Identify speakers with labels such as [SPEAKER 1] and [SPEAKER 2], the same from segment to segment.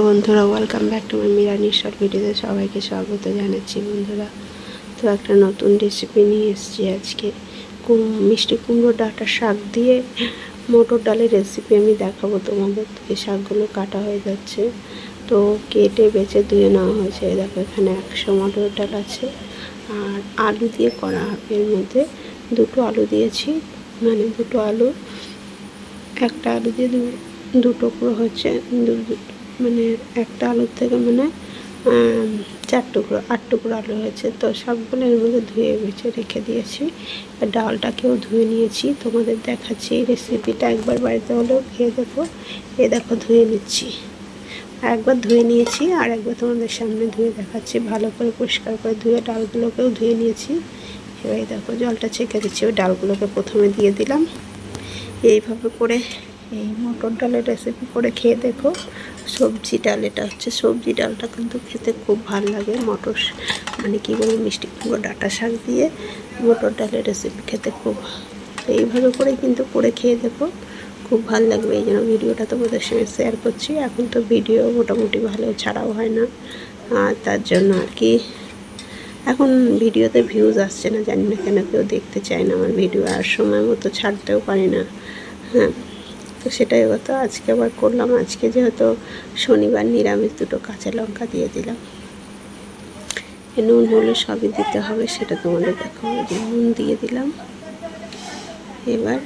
[SPEAKER 1] বন্ধুরা welcome back to my মিরানি short ভিডিওতে সবাইকে স্বাগত জানাচ্ছি। বন্ধুরা তো একটা নতুন রেসিপি নিয়ে এসেছি আজকে। মিষ্টি কুমড়ো ডাঁটা শাক দিয়ে মটর ডালের রেসিপি আমি দেখাবো তোমাদের। এই শাকগুলো কাটা হয়ে যাচ্ছে, তো কেটে বেছে ধুয়ে নেওয়া হয়েছে। দেখো এখানে 100 মটর ডাল আছে আর আলু দিয়ে করা হবে। এর মধ্যে দুটো আলু দিয়েছি, মানে দুটো আলু, একটা আলু দিয়ে দু টুকরো হচ্ছে, মানে একটা আলুর থেকে মানে 8 টুকরো আলু হয়েছে। তো সবগুলো এর মধ্যে ধুয়ে বেছে রেখে দিয়েছি। ডালটাকেও ধুয়ে নিয়েছি, তোমাদের দেখাচ্ছি। এই রেসিপিটা একবার বাড়িতে হলেও খেয়ে দেখো। এ দেখো ধুয়ে নিচ্ছি, একবার ধুয়ে নিয়েছি আর একবার তোমাদের সামনে ধুয়ে দেখাচ্ছি। ভালো করে পরিষ্কার করে ধুয়ে ডালগুলোকেও ধুয়ে নিয়েছি। এবার দেখো জলটা ছেঁকে দিচ্ছি। ওই ডালগুলোকে প্রথমে দিয়ে দিলাম। এইভাবে করে এই মটর ডালের রেসিপি করে খেয়ে দেখো। সবজি ডাল, এটা হচ্ছে সবজি ডালটা, কিন্তু খেতে খুব ভালো লাগে। মানে কী বলবো, মিষ্টি কুমড়ো ডাঁটা শাক দিয়ে মটর ডালের রেসিপি খেতে খুব, এইভাবে করে কিন্তু করে খেয়ে দেখো, খুব ভালো লাগবে। এই জন্য ভিডিওটা তোমাদের সঙ্গে শেয়ার করছি। এখন তো ভিডিও মোটামুটি ভালো ছাড়াও হয় না, আর তার জন্য আর কি এখন ভিডিওতে ভিউজ আসছে না, জানি না কেন কেউ দেখতে চায় না আমার ভিডিও, আর সময় মতো ছাড়তেও পারি না। হ্যাঁ, তো সেটাই হতো। আজকে আবার করলাম। আজকে যেহেতু শনিবার, নিরামিষ, দুটো কাঁচা লঙ্কা দিয়ে দিলাম। নুন হলে সবই দিতে হবে, সেটা তোমাদের দেখাবো। যে নুন দিয়ে দিলাম। এবার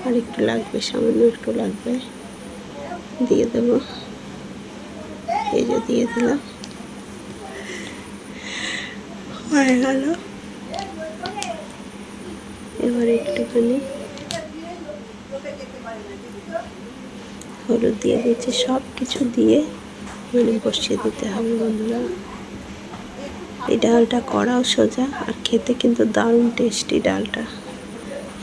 [SPEAKER 1] আর একটু লাগবে, সামান্য একটু লাগবে, দিয়ে দেবো। এই যে দিয়ে দিলাম, হয়ে গেল। এবার একটুখানি হলুদ দিয়ে দিচ্ছি। সব কিছু দিয়ে মানে বসিয়ে দিতে হবে। বন্ধুরা, এই ডালটা করাও সোজা আর খেতে কিন্তু দারুণ টেস্টি। ডালটা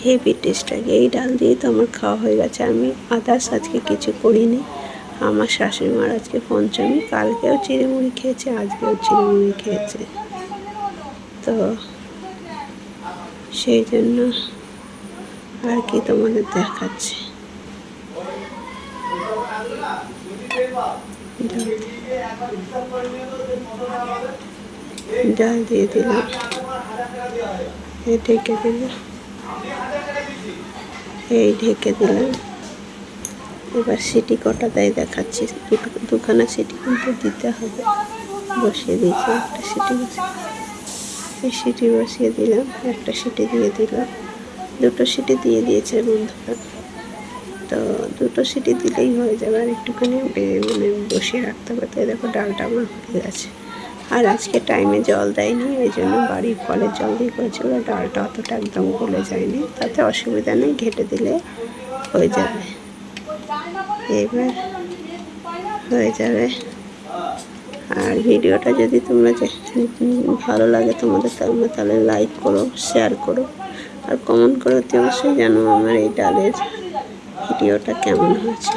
[SPEAKER 1] হেভি টেস্ট লাগে। এই ডাল দিয়ে তো আমার খাওয়া হয়ে গেছে। আমি আদার্স আজকে কিছু করিনি। আমার শাশুড়ি মার আজকে পঞ্চমী, কালকেও চিড়েমুড়ি খেয়েছে, আজকেও চিড়েমুড়ি খেয়েছে। তো সেই জন্য আর কি তোমাদের দেখাচ্ছি। ডাল দিয়ে দিলাম, ঢেকে দিলাম, এই ঢেকে দিলাম। এবার সিটি কটা দেয় দেখাচ্ছি। দুখানা সিটি কিন্তু দিতে হবে। বসিয়ে দিয়েছি একটা সিটি, এই সিটি বসিয়ে দিলাম, একটা সিটি দিয়ে দিলাম, দুটো সিটি দিয়ে দিয়েছে বন্ধুরা। তো দুটো সিটি দিলেই হয়ে যাবে, আর একটুখানি মানে বসিয়ে রাখতে হবে। তো দেখো ডালটা আমার হয়ে গেছে। আর আজকে টাইমে জল দেয়নি, এই জন্য বাড়ির কলের জল দিয়ে করেছিল। ডালটা অতটা একদম গলে যায়নি, তাতে অসুবিধা নেই, ঘেটে দিলে হয়ে যাবে। এবার হয়ে যাবে। আর ভিডিওটা যদি তোমরা ভালো লাগে তোমাদের, তাহলে লাইক করো, শেয়ার করো আর কমেন্ট করো অতি অবশ্যই, জানো আমার এই ডালের ভিডিওটা কেমন হয়েছে।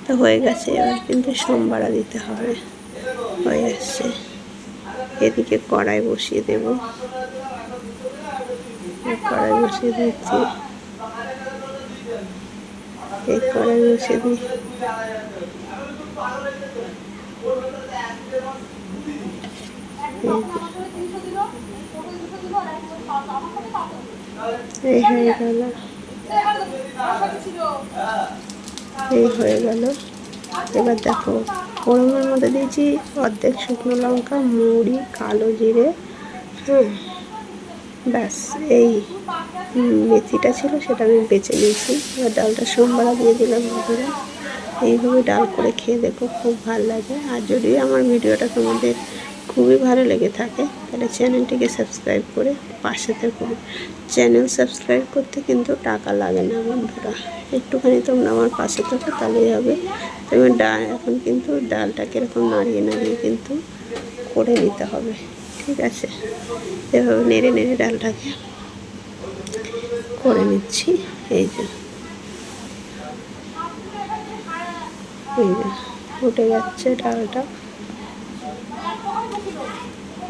[SPEAKER 1] তো হয়ে গেছে। এবার কিন্তু সোমবারা দিতে হবে, হয়ে আসছে। এদিকে কড়াই বসিয়ে দেব, কড়াই বসিয়ে দিচ্ছি। এই কড়াই বসিয়ে দিই, এই হয়ে গেল, এই হয়ে গেল। এবার দেখো ফোড়নের মধ্যে দিয়েছি অর্ধেক শুকনো লঙ্কা, মুড়ি, কালো জিরে। হ্যাঁ, ব্যাস। এই মেথিটা ছিল, সেটা আমি বেছে নিয়েছি। এবার ডালটা সোমবার দিয়ে দিলাম। বন্ধুরা, এইভাবে ডাল করে খেয়ে দেখো, খুব ভালো লাগে। আর যদি আমার ভিডিওটা তোমাদের খুবই ভালো লেগে থাকে, তাহলে চ্যানেলটিকে সাবস্ক্রাইব করে পাশে থেকো। চ্যানেল সাবস্ক্রাইব করতে কিন্তু টাকা লাগে না বন্ধুরা, একটুখানি তোমরা আমার পাশে থাকো, তাহলেই হবে। তবে এখন কিন্তু ডালটাকে এরকম নাড়িয়ে নাড়িয়ে কিন্তু করে নিতে হবে, ঠিক আছে? এভাবে নেড়ে নেড়ে ডালটাকে করে নিচ্ছি। এই যে উঠে যাচ্ছে ডালটা।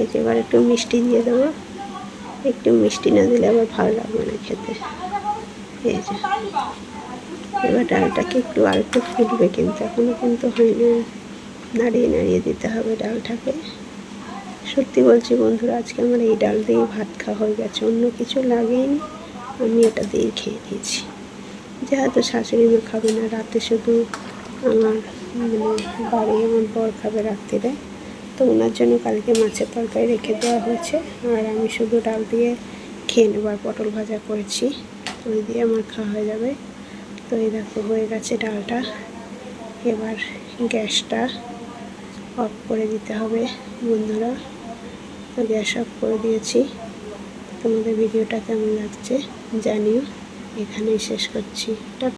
[SPEAKER 1] এই যে এবার একটু মিষ্টি দিয়ে দেবো। একটু মিষ্টি না দিলে আবার ভালো লাগবে না খেতে। এই যে এবার ডালটাকে আর একটু ফুটবে, কিন্তু এখনও কিন্তু হয়নি। নাড়িয়ে নাড়িয়ে দিতে হবে ডালটাকে। সত্যি বলছি বন্ধুরা, আজকে আমার এই ডাল দিয়ে ভাত খাওয়া হয়ে গেছে, অন্য কিছু লাগেনি, আমি এটা দিয়ে খেয়ে দিয়েছি। যেহেতু শাশুড়ি মা খাবে না, রাতে শুধু আমার বাড়ি আমার বর খাবে রাত্রিরে, তো ওনার জন্য কালকে মাছের তরকারি রেখে দেওয়া হয়েছে, আর আমি শুধু ডাল দিয়ে খেয়ে নেব। আর পটল ভাজা করেছি, তো ওই দিয়ে আমার খাওয়া হয়ে যাবে। তো এই দেখো হয়ে গেছে ডালটা। এবার গ্যাসটা অফ করে দিতে হবে বন্ধুরা। তো গ্যাস অফ করে দিয়েছি। তোমাদের ভিডিওটা কেমন লাগছে জানিও। এখানেই শেষ করছি।